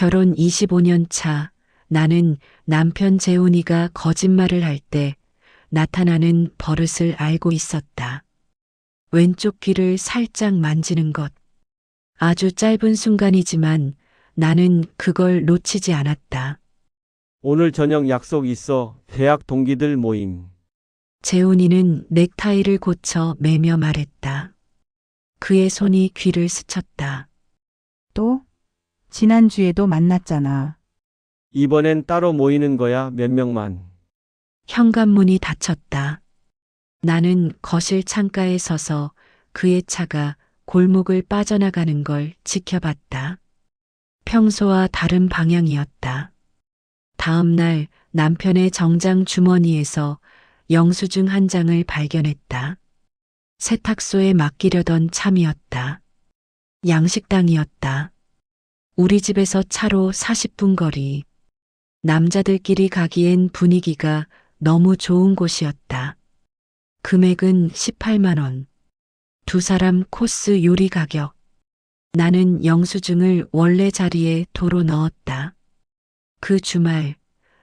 결혼 25년 차 나는 남편 재훈이가 거짓말을 할 때 나타나는 버릇을 알고 있었다. 왼쪽 귀를 살짝 만지는 것. 아주 짧은 순간이지만 나는 그걸 놓치지 않았다. 오늘 저녁 약속 있어. 대학 동기들 모임. 재훈이는 넥타이를 고쳐 매며 말했다. 그의 손이 귀를 스쳤다. 또? 지난주에도 만났잖아. 이번엔 따로 모이는 거야, 몇 명만. 현관문이 닫혔다. 나는 거실 창가에 서서 그의 차가 골목을 빠져나가는 걸 지켜봤다. 평소와 다른 방향이었다. 다음 날 남편의 정장 주머니에서 영수증 한 장을 발견했다. 세탁소에 맡기려던 참이었다. 양식당이었다. 우리 집에서 차로 40분 거리. 남자들끼리 가기엔 분위기가 너무 좋은 곳이었다. 금액은 18만 원. 두 사람 코스 요리 가격. 나는 영수증을 원래 자리에 도로 넣었다. 그 주말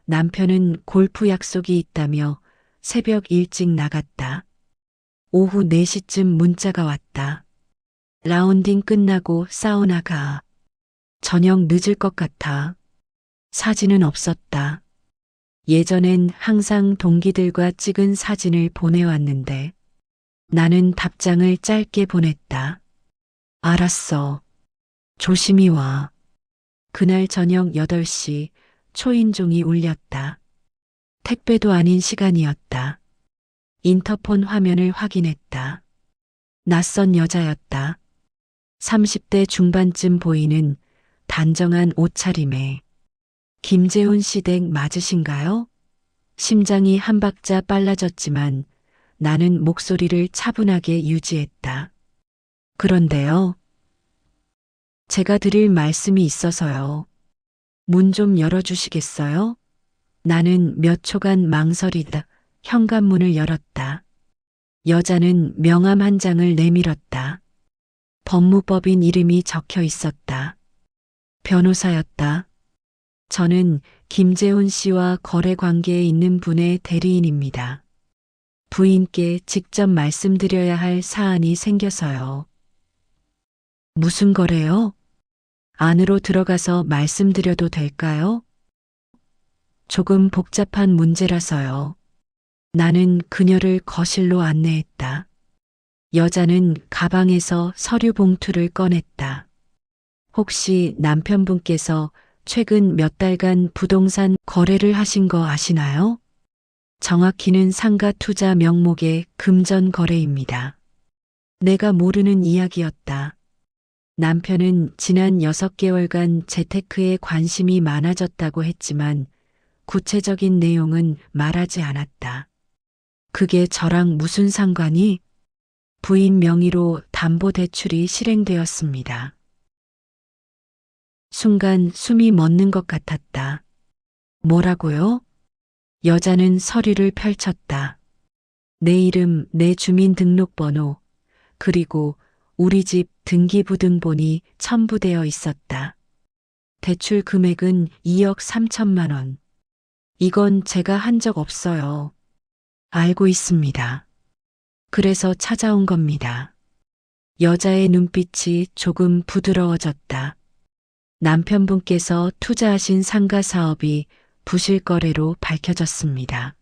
남편은 골프 약속이 있다며 새벽 일찍 나갔다. 오후 4시쯤 문자가 왔다. 라운딩 끝나고 사우나 가. 저녁 늦을 것 같아. 사진은 없었다. 예전엔 항상 동기들과 찍은 사진을 보내왔는데 나는 답장을 짧게 보냈다. 알았어. 조심히 와. 그날 저녁 8시 초인종이 울렸다. 택배도 아닌 시간이었다. 인터폰 화면을 확인했다. 낯선 여자였다. 30대 중반쯤 보이는 단정한 옷차림에. 김재훈 씨 댁 맞으신가요? 심장이 한 박자 빨라졌지만 나는 목소리를 차분하게 유지했다. 그런데요. 제가 드릴 말씀이 있어서요. 문 좀 열어주시겠어요? 나는 몇 초간 망설이다 현관문을 열었다. 여자는 명함 한 장을 내밀었다. 법무법인 이름이 적혀 있었다. 변호사였다. 저는 김재훈 씨와 거래 관계에 있는 분의 대리인입니다. 부인께 직접 말씀드려야 할 사안이 생겨서요. 무슨 거래요? 안으로 들어가서 말씀드려도 될까요? 조금 복잡한 문제라서요. 나는 그녀를 거실로 안내했다. 여자는 가방에서 서류 봉투를 꺼냈다. 혹시 남편분께서 최근 몇 달간 부동산 거래를 하신 거 아시나요? 정확히는 상가 투자 명목의 금전 거래입니다. 내가 모르는 이야기였다. 남편은 지난 6개월간 재테크에 관심이 많아졌다고 했지만 구체적인 내용은 말하지 않았다. 그게 저랑 무슨 상관이? 부인 명의로 담보대출이 실행되었습니다. 순간 숨이 멎는 것 같았다. 뭐라고요? 여자는 서류를 펼쳤다. 내 이름, 내 주민등록번호, 그리고 우리 집 등기부등본이 첨부되어 있었다. 대출 금액은 2억 3천만 원. 이건 제가 한 적 없어요. 알고 있습니다. 그래서 찾아온 겁니다. 여자의 눈빛이 조금 부드러워졌다. 남편분께서 투자하신 상가 사업이 부실거래로 밝혀졌습니다.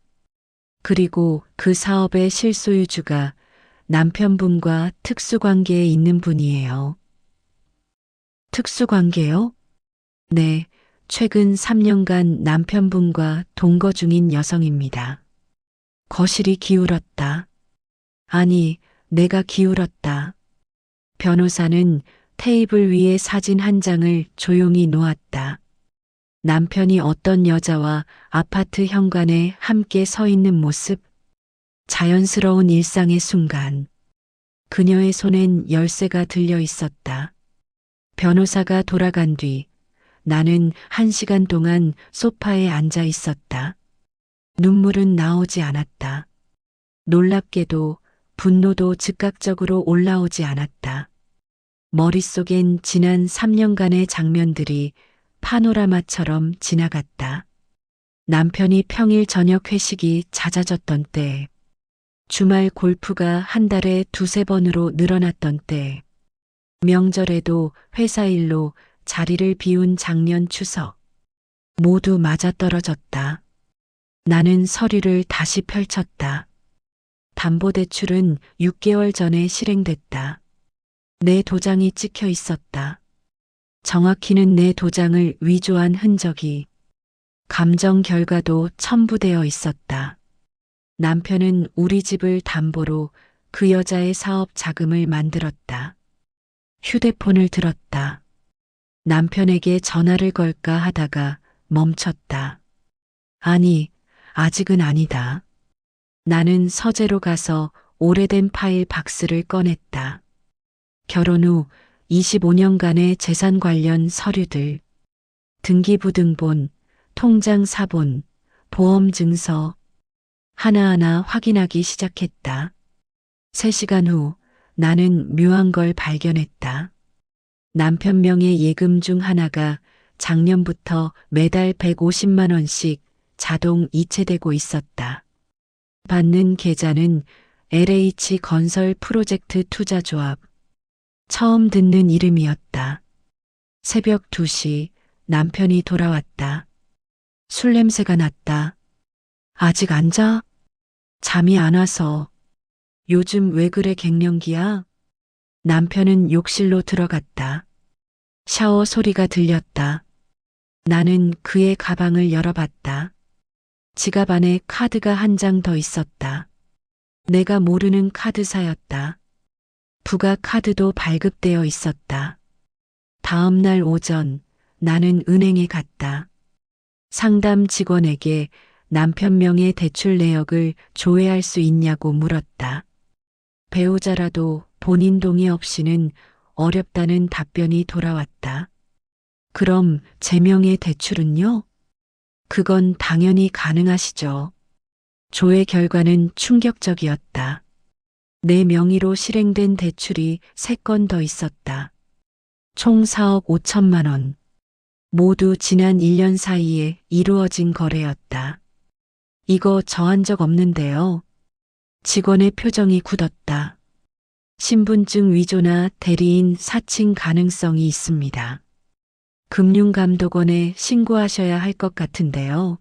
그리고 그 사업의 실소유주가 남편분과 특수관계에 있는 분이에요. 특수관계요? 네, 최근 3년간 남편분과 동거 중인 여성입니다. 거실이 기울었다. 아니, 내가 기울었다. 변호사는 테이블 위에 사진 한 장을 조용히 놓았다. 남편이 어떤 여자와 아파트 현관에 함께 서 있는 모습. 자연스러운 일상의 순간. 그녀의 손엔 열쇠가 들려 있었다. 변호사가 돌아간 뒤 나는 1시간 동안 소파에 앉아 있었다. 눈물은 나오지 않았다. 놀랍게도 분노도 즉각적으로 올라오지 않았다. 머릿속엔 지난 3년간의 장면들이 파노라마처럼 지나갔다. 남편이 평일 저녁 회식이 잦아졌던 때, 주말 골프가 한 달에 두세 번으로 늘어났던 때, 명절에도 회사 일로 자리를 비운 작년 추석, 모두 맞아떨어졌다. 나는 서류를 다시 펼쳤다. 담보대출은 6개월 전에 실행됐다. 내 도장이 찍혀 있었다. 정확히는 내 도장을 위조한 흔적이, 감정 결과도 첨부되어 있었다. 남편은 우리 집을 담보로 그 여자의 사업 자금을 만들었다. 휴대폰을 들었다. 남편에게 전화를 걸까 하다가 멈췄다. 아니, 아직은 아니다. 나는 서재로 가서 오래된 파일 박스를 꺼냈다. 결혼 후 25년간의 재산 관련 서류들, 등기부등본, 통장 사본, 보험 증서, 하나하나 확인하기 시작했다. 3시간 후 나는 묘한 걸 발견했다. 남편 명의 예금 중 하나가 작년부터 매달 150만 원씩 자동 이체되고 있었다. 받는 계좌는 LH 건설 프로젝트 투자조합. 처음 듣는 이름이었다. 새벽 2시 남편이 돌아왔다. 술 냄새가 났다. 아직 안 자? 잠이 안 와서. 요즘 왜 그래 갱년기야? 남편은 욕실로 들어갔다. 샤워 소리가 들렸다. 나는 그의 가방을 열어봤다. 지갑 안에 카드가 한 장 더 있었다. 내가 모르는 카드사였다. 부가 카드도 발급되어 있었다. 다음 날 오전 나는 은행에 갔다. 상담 직원에게 남편 명의 대출 내역을 조회할 수 있냐고 물었다. 배우자라도 본인 동의 없이는 어렵다는 답변이 돌아왔다. 그럼 제 명의 대출은요? 그건 당연히 가능하시죠. 조회 결과는 충격적이었다. 내 명의로 실행된 대출이 3건 더 있었다. 총 4억 5천만 원. 모두 지난 1년 사이에 이루어진 거래였다. 이거 저 한 적 없는데요. 직원의 표정이 굳었다. 신분증 위조나 대리인 사칭 가능성이 있습니다. 금융감독원에 신고하셔야 할 것 같은데요.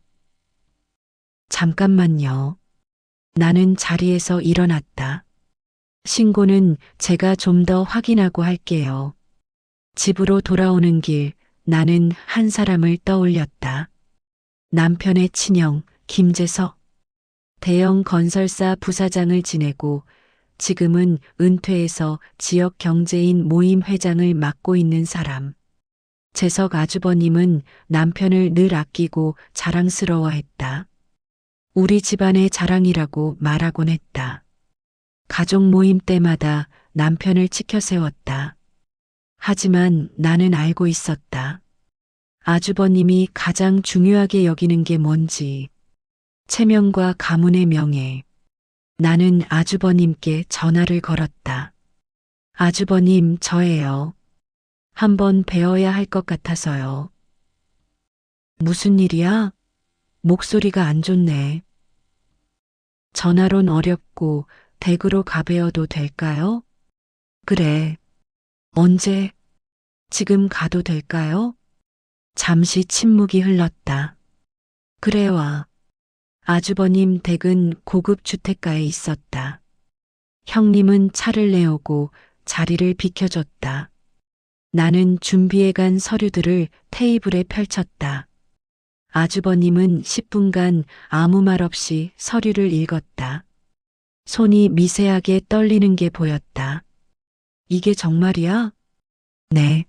잠깐만요. 나는 자리에서 일어났다. 신고는 제가 좀 더 확인하고 할게요. 집으로 돌아오는 길 나는 한 사람을 떠올렸다. 남편의 친형 김재석. 대형 건설사 부사장을 지내고 지금은 은퇴해서 지역 경제인 모임 회장을 맡고 있는 사람. 재석 아주버님은 남편을 늘 아끼고 자랑스러워했다. 우리 집안의 자랑이라고 말하곤 했다. 가족 모임 때마다 남편을 치켜 세웠다. 하지만 나는 알고 있었다. 아주버님이 가장 중요하게 여기는 게 뭔지. 체면과 가문의 명예. 나는 아주버님께 전화를 걸었다. 아주버님, 저예요. 한번 배워야 할 것 같아서요. 무슨 일이야? 목소리가 안 좋네. 전화론 어렵고 댁으로 가뵈어도 될까요? 그래. 언제? 지금 가도 될까요? 잠시 침묵이 흘렀다. 그래 와. 아주버님 댁은 고급 주택가에 있었다. 형님은 차를 내오고 자리를 비켜줬다. 나는 준비해간 서류들을 테이블에 펼쳤다. 아주버님은 10분간 아무 말 없이 서류를 읽었다. 손이 미세하게 떨리는 게 보였다. 이게 정말이야? 네.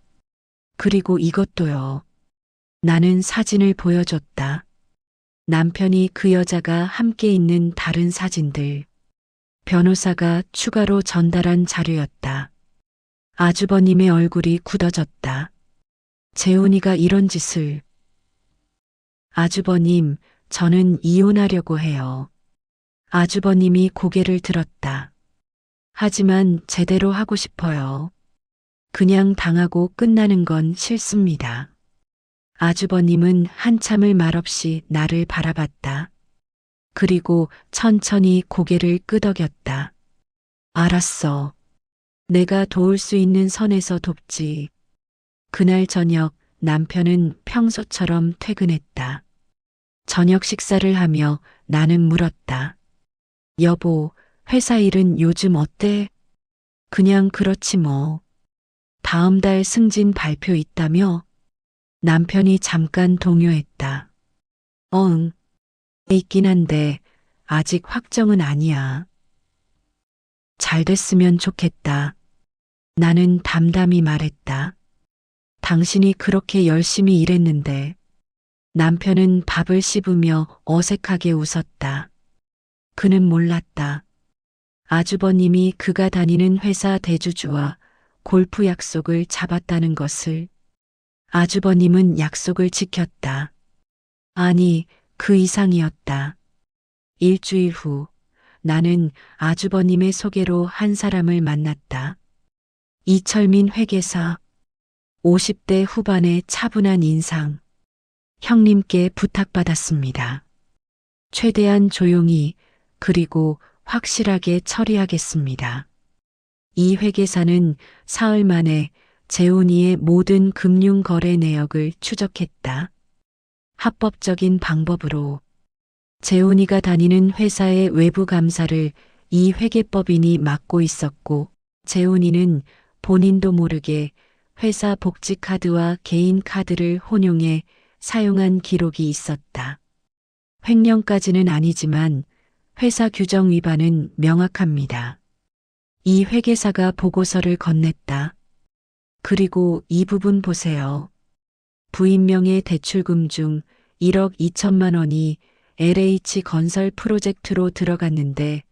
그리고 이것도요. 나는 사진을 보여줬다. 남편이 그 여자가 함께 있는 다른 사진들. 변호사가 추가로 전달한 자료였다. 아주버님의 얼굴이 굳어졌다. 재훈이가 이런 짓을. 아주버님, 저는 이혼하려고 해요. 아주버님이 고개를 들었다. 하지만 제대로 하고 싶어요. 그냥 당하고 끝나는 건 싫습니다. 아주버님은 한참을 말없이 나를 바라봤다. 그리고 천천히 고개를 끄덕였다. 알았어. 내가 도울 수 있는 선에서 돕지. 그날 저녁 남편은 평소처럼 퇴근했다. 저녁 식사를 하며 나는 물었다. 여보, 회사 일은 요즘 어때? 그냥 그렇지 뭐. 다음 달 승진 발표 있다며? 남편이 잠깐 동요했다. 응. 있긴 한데 아직 확정은 아니야. 잘 됐으면 좋겠다. 나는 담담히 말했다. 당신이 그렇게 열심히 일했는데. 남편은 밥을 씹으며 어색하게 웃었다. 그는 몰랐다. 아주버님이 그가 다니는 회사 대주주와 골프 약속을 잡았다는 것을. 아주버님은 약속을 지켰다. 아니, 그 이상이었다. 일주일 후 나는 아주버님의 소개로 한 사람을 만났다. 이철민 회계사. 50대 후반의 차분한 인상. 형님께 부탁받았습니다. 최대한 조용히 그리고 확실하게 처리하겠습니다. 이 회계사는 사흘 만에 재훈이의 모든 금융 거래 내역을 추적했다. 합법적인 방법으로 재훈이가 다니는 회사의 외부 감사를 이 회계법인이 맡고 있었고, 재훈이는 본인도 모르게 회사 복지 카드와 개인 카드를 혼용해 사용한 기록이 있었다. 횡령까지는 아니지만 회사 규정 위반은 명확합니다. 이 회계사가 보고서를 건넸다. 그리고 이 부분 보세요. 부인명의 대출금 중 1억 2천만 원이 LH 건설 프로젝트로 들어갔는데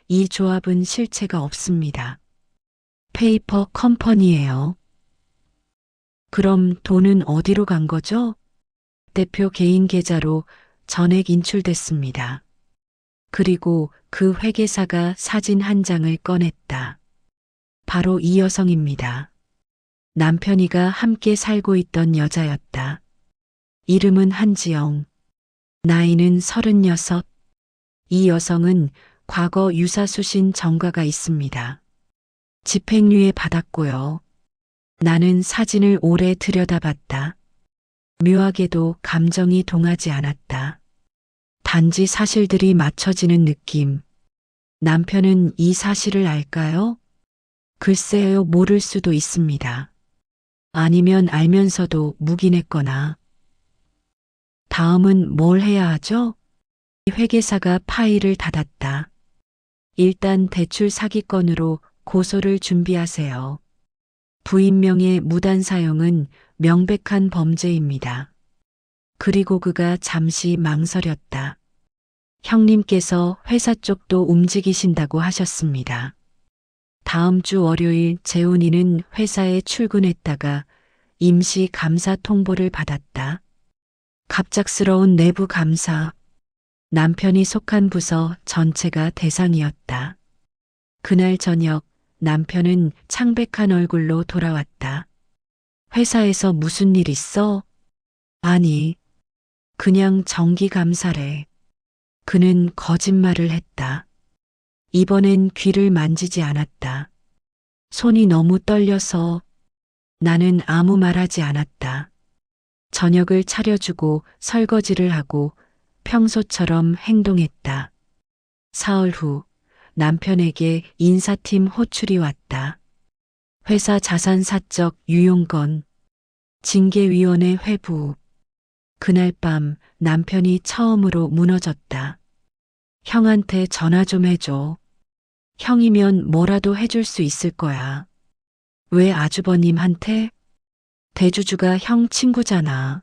이 조합은 실체가 없습니다. 페이퍼 컴퍼니예요. 그럼 돈은 어디로 간 거죠? 대표 개인 계좌로 전액 인출됐습니다. 그리고 그 회계사가 사진 한 장을 꺼냈다. 바로 이 여성입니다. 남편이가 함께 살고 있던 여자였다. 이름은 한지영. 나이는 36. 이 여성은 과거 유사수신 전과가 있습니다. 집행유예 받았고요. 나는 사진을 오래 들여다봤다. 묘하게도 감정이 동하지 않았다. 단지 사실들이 맞춰지는 느낌. 남편은 이 사실을 알까요? 글쎄요, 모를 수도 있습니다. 아니면 알면서도 묵인했거나. 다음은 뭘 해야 하죠? 회계사가 파일을 닫았다. 일단 대출 사기건으로 고소를 준비하세요. 부인명의 무단 사용은 명백한 범죄입니다. 그리고 그가 잠시 망설였다. 형님께서 회사 쪽도 움직이신다고 하셨습니다. 다음 주 월요일 재훈이는 회사에 출근했다가 임시 감사 통보를 받았다. 갑작스러운 내부 감사. 남편이 속한 부서 전체가 대상이었다. 그날 저녁 남편은 창백한 얼굴로 돌아왔다. 회사에서 무슨 일 있어? 아니, 그냥 정기 감사래. 그는 거짓말을 했다. 이번엔 귀를 만지지 않았다. 손이 너무 떨려서. 나는 아무 말하지 않았다. 저녁을 차려주고 설거지를 하고 평소처럼 행동했다. 사흘 후 남편에게 인사팀 호출이 왔다. 회사 자산 사적 유용건, 징계위원회 회부. 그날 밤 남편이 처음으로 무너졌다. 형한테 전화 좀 해줘. 형이면 뭐라도 해줄 수 있을 거야. 왜 아주버님한테? 대주주가 형 친구잖아.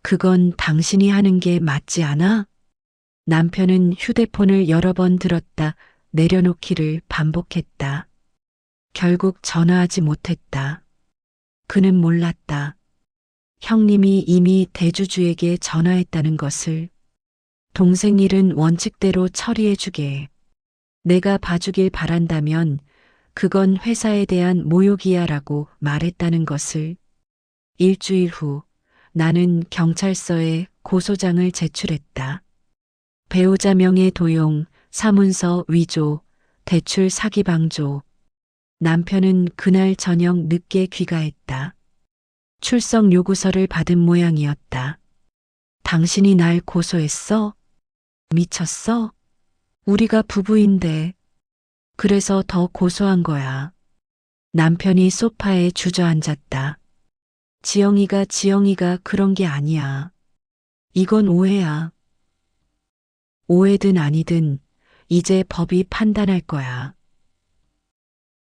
그건 당신이 하는 게 맞지 않아? 남편은 휴대폰을 여러 번 들었다 내려놓기를 반복했다. 결국 전화하지 못했다. 그는 몰랐다. 형님이 이미 대주주에게 전화했다는 것을. 동생 일은 원칙대로 처리해주게. 내가 봐주길 바란다면 그건 회사에 대한 모욕이야 라고 말했다는 것을. 일주일 후 나는 경찰서에 고소장을 제출했다. 배우자 명의 도용, 사문서 위조, 대출 사기 방조. 남편은 그날 저녁 늦게 귀가했다. 출석 요구서를 받은 모양이었다. 당신이 날 고소했어? 미쳤어? 우리가 부부인데. 그래서 더 고소한 거야. 남편이 소파에 주저앉았다. 지영이가 그런 게 아니야. 이건 오해야. 오해든 아니든 이제 법이 판단할 거야.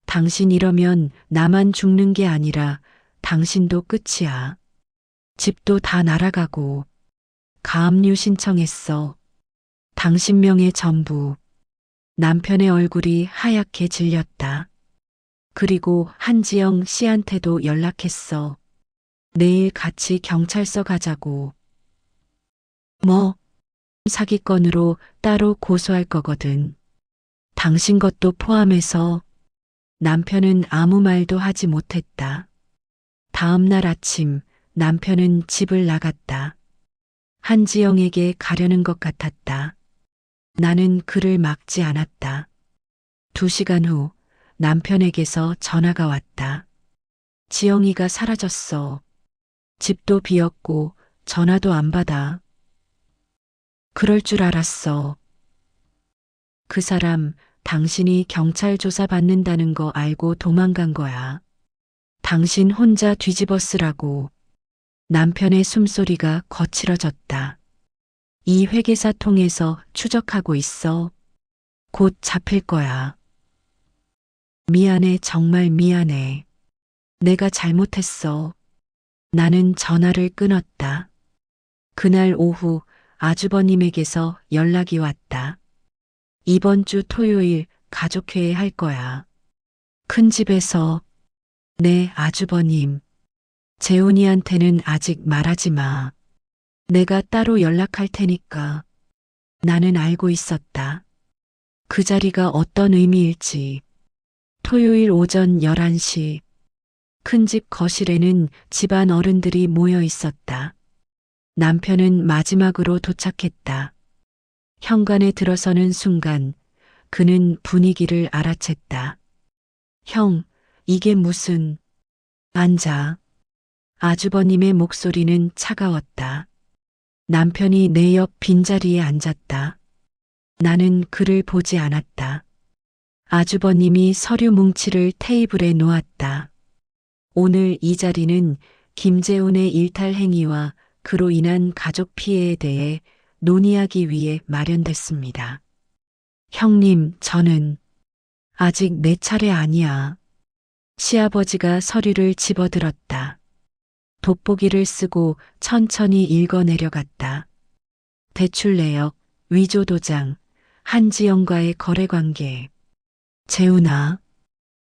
당신 이러면 나만 죽는 게 아니라 당신도 끝이야. 집도 다 날아가고. 가압류 신청했어. 당신 명의 전부. 남편의 얼굴이 하얗게 질렸다. 그리고 한지영 씨한테도 연락했어. 내일 같이 경찰서 가자고. 뭐? 사기건으로 따로 고소할 거거든. 당신 것도 포함해서. 남편은 아무 말도 하지 못했다. 다음 날 아침 남편은 집을 나갔다. 한지영에게 가려는 것 같았다. 나는 그를 막지 않았다. 2시간 후 남편에게서 전화가 왔다. 지영이가 사라졌어. 집도 비었고 전화도 안 받아. 그럴 줄 알았어. 그 사람 당신이 경찰 조사 받는다는 거 알고 도망간 거야. 당신 혼자 뒤집어 쓰라고. 남편의 숨소리가 거칠어졌다. 이 회계사 통해서 추적하고 있어. 곧 잡힐 거야. 미안해, 정말 미안해. 내가 잘못했어. 나는 전화를 끊었다. 그날 오후 아주버님에게서 연락이 왔다. 이번 주 토요일 가족회의 할 거야. 큰 집에서. 네, 아주버님. 재훈이한테는 아직 말하지 마. 내가 따로 연락할 테니까. 나는 알고 있었다. 그 자리가 어떤 의미일지. 토요일 오전 11시. 큰 집 거실에는 집안 어른들이 모여 있었다. 남편은 마지막으로 도착했다. 현관에 들어서는 순간 그는 분위기를 알아챘다. 형, 이게 무슨... 앉아. 아주버님의 목소리는 차가웠다. 남편이 내 옆 빈자리에 앉았다. 나는 그를 보지 않았다. 아주버님이 서류 뭉치를 테이블에 놓았다. 오늘 이 자리는 김재훈의 일탈 행위와 그로 인한 가족 피해에 대해 논의하기 위해 마련됐습니다. 형님, 저는 아직 내 차례 아니야. 시아버지가 서류를 집어들었다. 돋보기를 쓰고 천천히 읽어 내려갔다. 대출 내역, 위조 도장, 한지영과의 거래관계. 재훈아.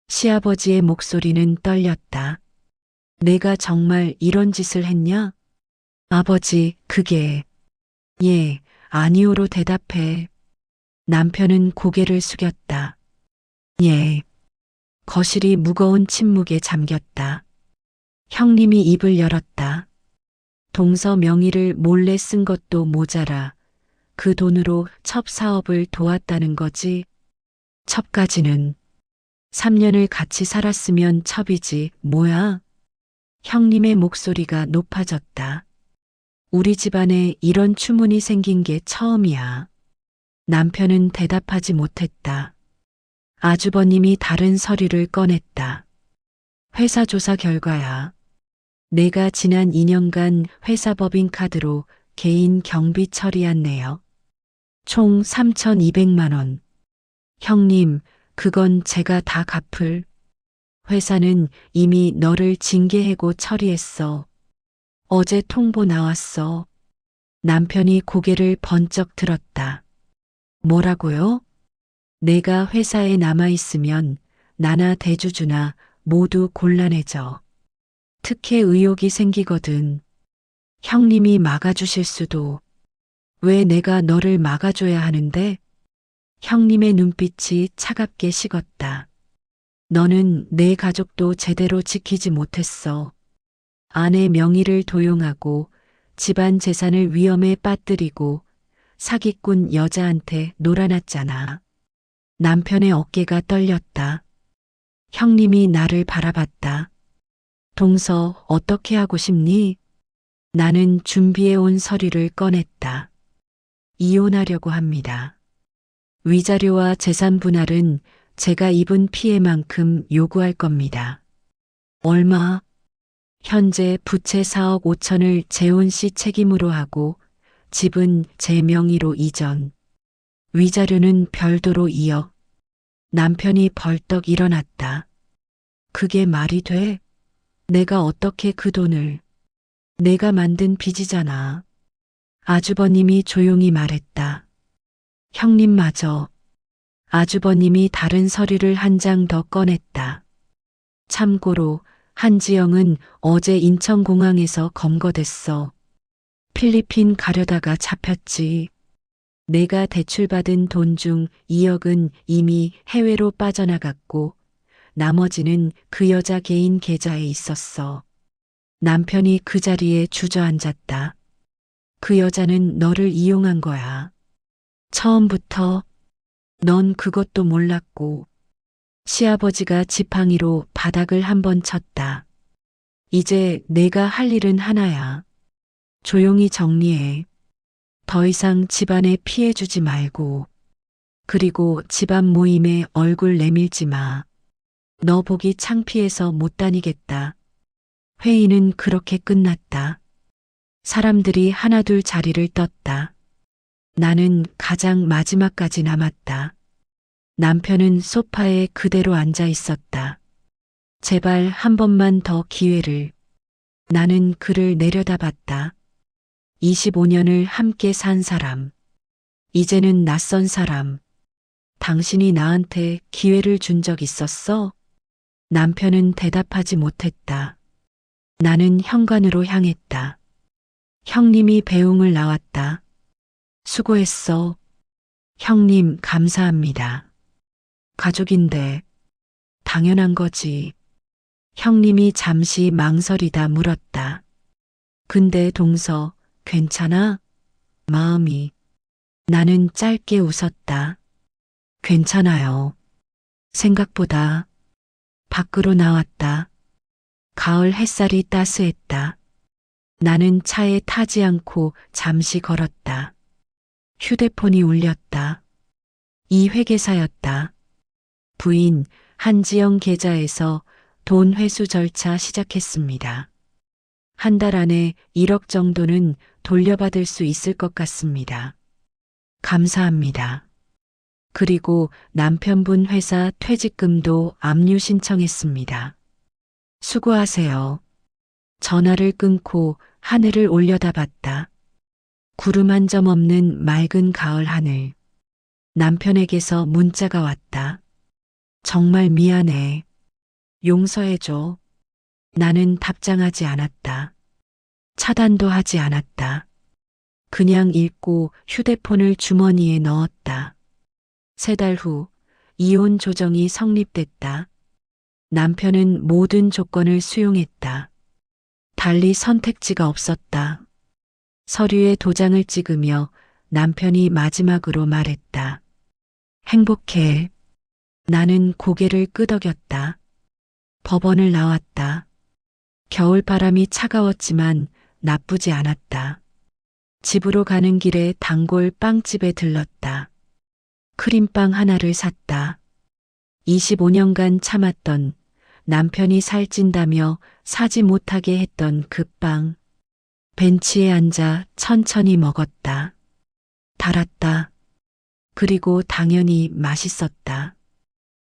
시아버지의 목소리는 떨렸다. 내가 정말 이런 짓을 했냐? 아버지, 그게... 예, 아니오로 대답해. 남편은 고개를 숙였다. 예. 거실이 무거운 침묵에 잠겼다. 형님이 입을 열었다. 동서 명의를 몰래 쓴 것도 모자라 그 돈으로 첩 사업을 도왔다는 거지. 첩까지는 3년을 같이 살았으면 첩이지 뭐야? 형님의 목소리가 높아졌다. 우리 집안에 이런 추문이 생긴 게 처음이야. 남편은 대답하지 못했다. 아주버님이 다른 서류를 꺼냈다. 회사 조사 결과야. 내가 지난 2년간 회사 법인카드로 개인 경비 처리한 내역. 총 3,200만 원. 형님, 그건 제가 다 갚을. 회사는 이미 너를 징계해고 처리했어. 어제 통보 나왔어. 남편이 고개를 번쩍 들었다. 뭐라고요? 내가 회사에 남아있으면 나나 대주주나 모두 곤란해져. 특혜 의혹이 생기거든. 형님이 막아주실 수도. 왜 내가 너를 막아줘야 하는데? 형님의 눈빛이 차갑게 식었다. 너는 내 가족도 제대로 지키지 못했어. 아내 명의를 도용하고 집안 재산을 위험에 빠뜨리고 사기꾼 여자한테 놀아났잖아. 남편의 어깨가 떨렸다. 형님이 나를 바라봤다. 동서, 어떻게 하고 싶니? 나는 준비해온 서류를 꺼냈다. 이혼하려고 합니다. 위자료와 재산 분할은 제가 입은 피해만큼 요구할 겁니다. 얼마? 현재 부채 4억 5천을 재훈 씨 책임으로 하고 집은 제 명의로 이전. 위자료는 별도로 2억. 남편이 벌떡 일어났다. 그게 말이 돼? 내가 어떻게 그 돈을. 내가 만든 빚이잖아. 아주버님이 조용히 말했다. 형님마저. 아주버님이 다른 서류를 한 장 더 꺼냈다. 참고로 한지영은 어제 인천공항에서 검거됐어. 필리핀 가려다가 잡혔지. 내가 대출받은 돈 중 2억은 이미 해외로 빠져나갔고 나머지는 그 여자 개인 계좌에 있었어. 남편이 그 자리에 주저앉았다. 그 여자는 너를 이용한 거야. 처음부터 넌 그것도 몰랐고. 시아버지가 지팡이로 바닥을 한번 쳤다. 이제 내가 할 일은 하나야. 조용히 정리해. 더 이상 집안에 피해 주지 말고. 그리고 집안 모임에 얼굴 내밀지 마. 너 보기 창피해서 못 다니겠다. 회의는 그렇게 끝났다. 사람들이 하나둘 자리를 떴다. 나는 가장 마지막까지 남았다. 남편은 소파에 그대로 앉아 있었다. 제발 한 번만 더 기회를. 나는 그를 내려다봤다. 25년을 함께 산 사람. 이제는 낯선 사람. 당신이 나한테 기회를 준 적 있었어? 남편은 대답하지 못했다. 나는 현관으로 향했다. 형님이 배웅을 나왔다. 수고했어. 형님, 감사합니다. 가족인데 당연한 거지. 형님이 잠시 망설이다 물었다. 근데 동서, 괜찮아? 마음이. 나는 짧게 웃었다. 괜찮아요. 생각보다. 밖으로 나왔다. 가을 햇살이 따스했다. 나는 차에 타지 않고 잠시 걸었다. 휴대폰이 울렸다. 이 회계사였다. 부인 한지영 계좌에서 돈 회수 절차 시작했습니다. 한 달 안에 1억 정도는 돌려받을 수 있을 것 같습니다. 감사합니다. 그리고 남편분 회사 퇴직금도 압류 신청했습니다. 수고하세요. 전화를 끊고 하늘을 올려다봤다. 구름 한 점 없는 맑은 가을 하늘. 남편에게서 문자가 왔다. 정말 미안해. 용서해줘. 나는 답장하지 않았다. 차단도 하지 않았다. 그냥 읽고 휴대폰을 주머니에 넣었다. 3달 후 이혼 조정이 성립됐다. 남편은 모든 조건을 수용했다. 달리 선택지가 없었다. 서류에 도장을 찍으며 남편이 마지막으로 말했다. 행복해. 나는 고개를 끄덕였다. 법원을 나왔다. 겨울바람이 차가웠지만 나쁘지 않았다. 집으로 가는 길에 단골 빵집에 들렀다. 크림빵 하나를 샀다. 25년간 참았던 남편이 살찐다며 사지 못하게 했던 그 빵. 벤치에 앉아 천천히 먹었다. 달았다. 그리고 당연히 맛있었다.